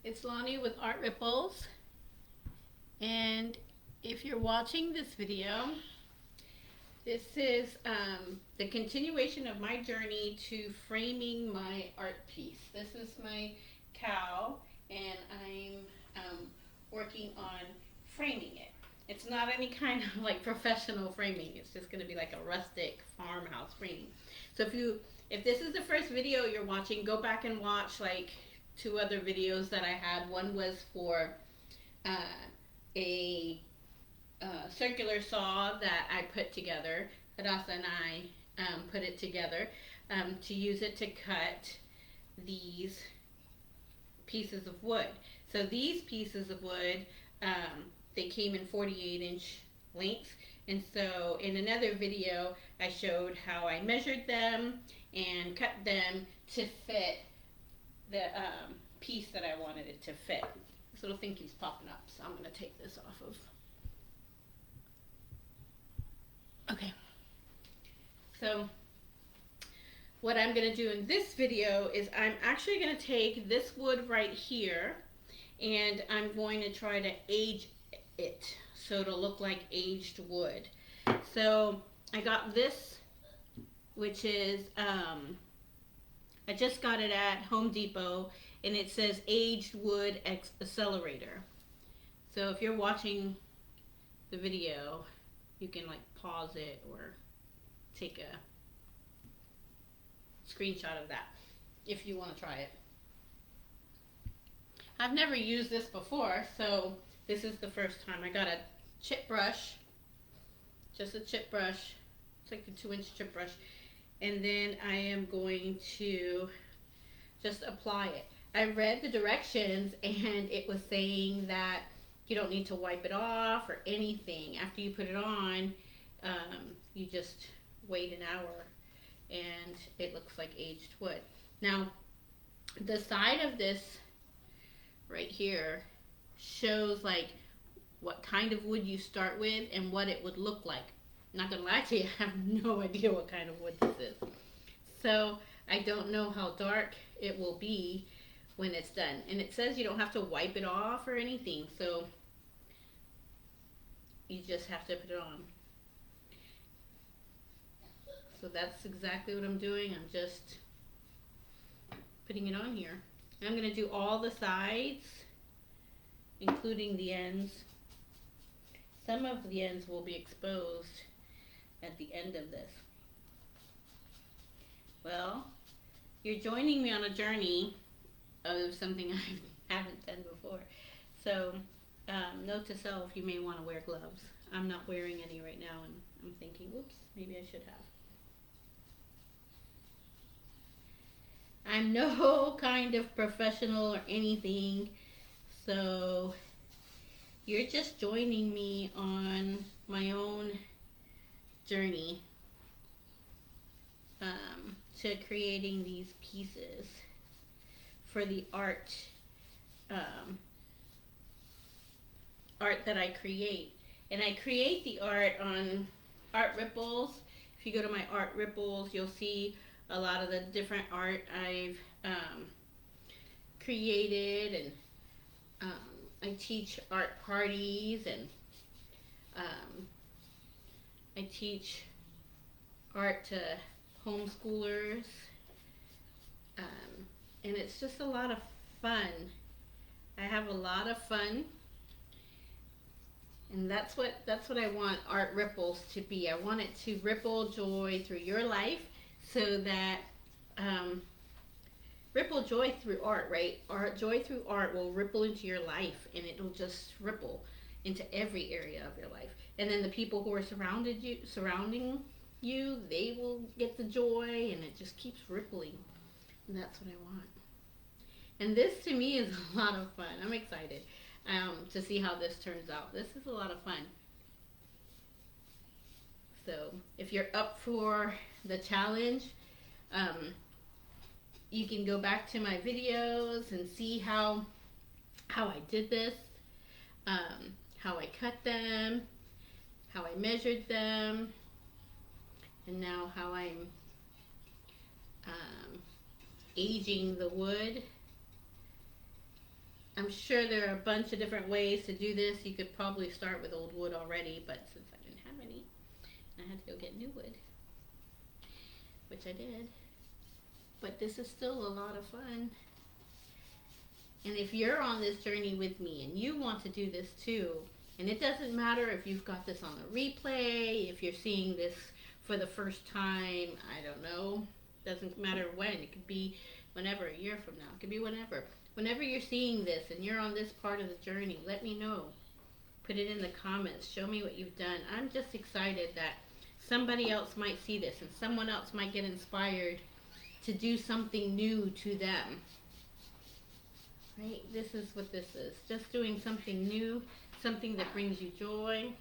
It's Lonnie with Art Ripples, and if you're watching this video, this is the continuation of my journey to framing my art piece. This is my cow, and I'm working on framing it. It's not any kind of like professional framing. It's just going to be like a rustic farmhouse framing. So if this is the first video you're watching, go back and watch like two other videos that I had. One was for a circular saw that I put together. Hadassah and I put it together to use it to cut these pieces of wood. So these pieces of wood, they came in 48-inch lengths. And so in another video, I showed how I measured them and cut them to fit the piece that I wanted it to fit. This little thing keeps popping up, so I'm going to take this off of. Okay. So what I'm going to do in this video is I'm actually going to take this wood right here and I'm going to try to age it so it'll look like aged wood. So I got this, which is I just got it at Home Depot, and it says aged wood accelerator. So if you're watching the video, you can like pause it or take a screenshot of that if you want to try it. I've never used this before, so this is the first time. I got a chip brush, just a chip brush. It's like a 2-inch chip brush. And then I am going to just apply it. I read the directions and it was saying that you don't need to wipe it off or anything. After you put it on, you just wait an hour and it looks like aged wood. Now, the side of this right here shows like what kind of wood you start with and what it would look like. Not gonna lie to you, I have no idea what kind of wood this is. So I don't know how dark it will be when it's done. And it says you don't have to wipe it off or anything, so you just have to put it on. So that's exactly what I'm doing. I'm just putting it on here. And I'm gonna do all the sides, including the ends. Some of the ends will be exposed at the end of this. Well, you're joining me on a journey of something I haven't done before. So, note to self, you may want to wear gloves. I'm not wearing any right now, and I'm thinking, whoops, maybe I should have. I'm no kind of professional or anything, so you're just joining me on my own journey to creating these pieces for the art that I create. And I create the art on Art Ripples. If you go to my Art Ripples, you'll see a lot of the different art I've created, and I teach art parties, and I teach art to homeschoolers, and it's just a lot of fun. I have a lot of fun, and that's what I want Art Ripples to be. I want it to ripple joy through your life, so that ripple joy through art, right? Joy through art will ripple into your life, and it'll just ripple into every area of your life. And then the people who are surrounding you, they will get the joy, and it just keeps rippling. And that's what I want. And this to me is a lot of fun. I'm excited to see how this turns out. This is a lot of fun. So if you're up for the challenge, you can go back to my videos and see how I did this, how I cut them, how I measured them, and now how I'm aging the wood. I'm sure there are a bunch of different ways to do this. You could probably start with old wood already, but since I didn't have any, I had to go get new wood, which I did. But this is still a lot of fun. And if you're on this journey with me and you want to do this too, and it doesn't matter if you've got this on the replay, if you're seeing this for the first time, I don't know, doesn't matter when. It could be whenever, a year from now, it could be whenever. Whenever you're seeing this and you're on this part of the journey, let me know. Put it in the comments. Show me what you've done. I'm just excited that somebody else might see this and someone else might get inspired to do something new to them. Right? This is what this is. Just doing something new, something that brings you joy.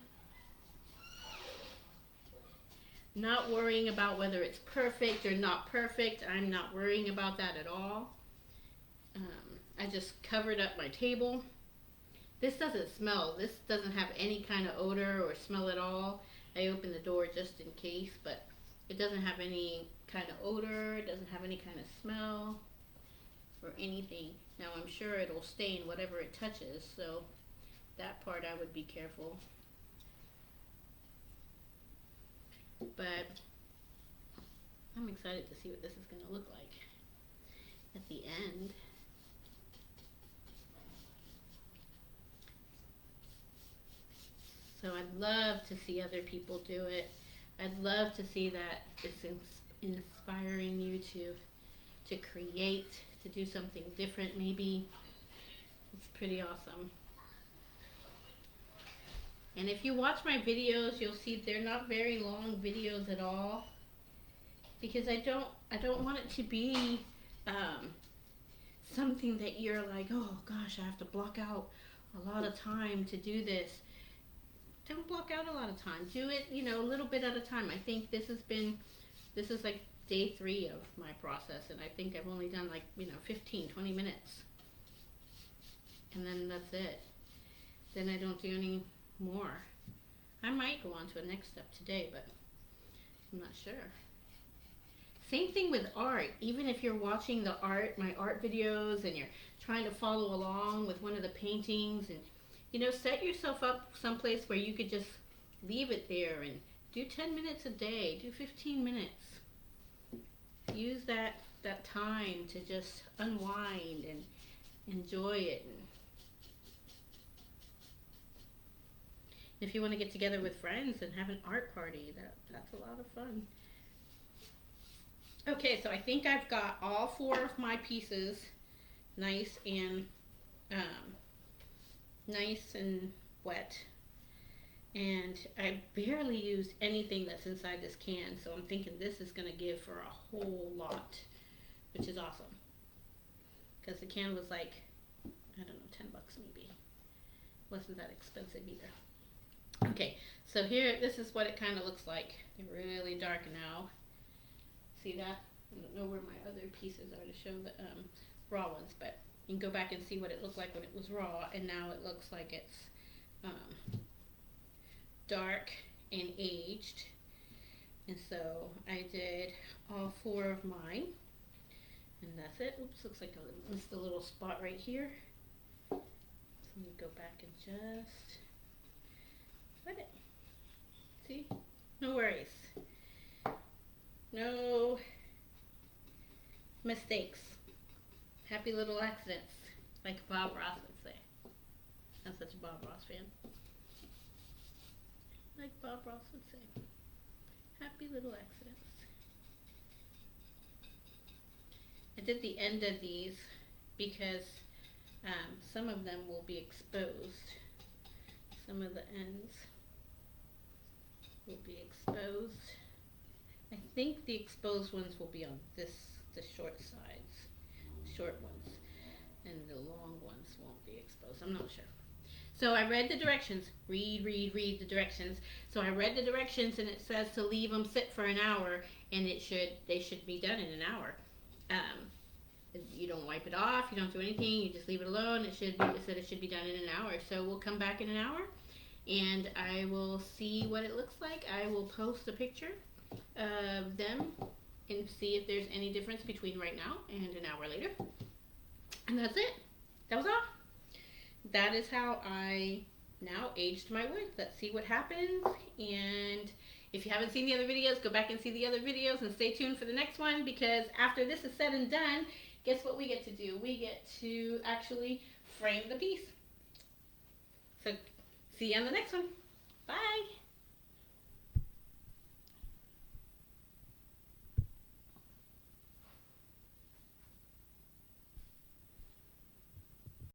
Not worrying about whether it's perfect or not perfect. I'm not worrying about that at all. I just covered up my table. This doesn't smell. This doesn't have any kind of odor or smell at all. I opened the door just in case, but it doesn't have any kind of odor. It doesn't have any kind of smell or anything. Now I'm sure it'll stain whatever it touches, so that part I would be careful. But I'm excited to see what this is going to look like at the end. So I'd love to see other people do it. I'd love to see that it's inspiring you to create, to do something different maybe. It's pretty awesome. And if you watch my videos, you'll see they're not very long videos at all, because I don't want it to be something that you're like, oh gosh, I have to block out a lot of time to do this. Don't block out a lot of time. Do it, a little bit at a time. I think this is like day 3 of my process, and I think I've only done like 15, 20 minutes, and then that's it. Then I don't do any more. I might go on to a next step today, but I'm not sure. Same thing with art. Even if you're watching my art videos, and you're trying to follow along with one of the paintings, and set yourself up someplace where you could just leave it there and do 10 minutes a day, do 15 minutes. Use that time to just unwind and enjoy it. And if you want to get together with friends and have an art party, that's a lot of fun. Okay, so I think I've got all 4 of my pieces nice and wet, and I barely used anything that's inside this can, so I'm thinking this is going to give for a whole lot, which is awesome, because the can was like, I don't know, $10 maybe. Wasn't that expensive either. Okay, so here, this is what it kind of looks like. They're really dark now. See that? I don't know where my other pieces are to show the raw ones, but you can go back and see what it looked like when it was raw, and now it looks like it's dark and aged. And so I did all 4 of mine, and that's it. Oops, looks like I missed a little spot right here. So let me go back and just put it. See? No worries. No mistakes. Happy little accidents, like Bob Ross would say. I'm such a Bob Ross fan. Like Bob Ross would say. Happy little accidents. I did the end of these because some of them will be exposed. Some of the ends will be exposed. I think the exposed ones will be on the short sides, short ones, and the long ones won't be exposed. I'm not sure. So I read the directions. Read the directions. So I read the directions, and it says to leave them sit for an hour, and they should be done in an hour. You don't wipe it off. You don't do anything. You just leave it alone. It said it should be done in an hour. So we'll come back in an hour, and I will see what it looks like. I will post a picture of them and see if there's any difference between right now and an hour later. And that's it. That was all. that is how I now aged my wood. Let's see what happens. And if you haven't seen the other videos, go back and see the other videos and stay tuned for the next one, because after this is said and done, guess what we get to do? We get to actually frame the piece. So see you on the next one. Bye.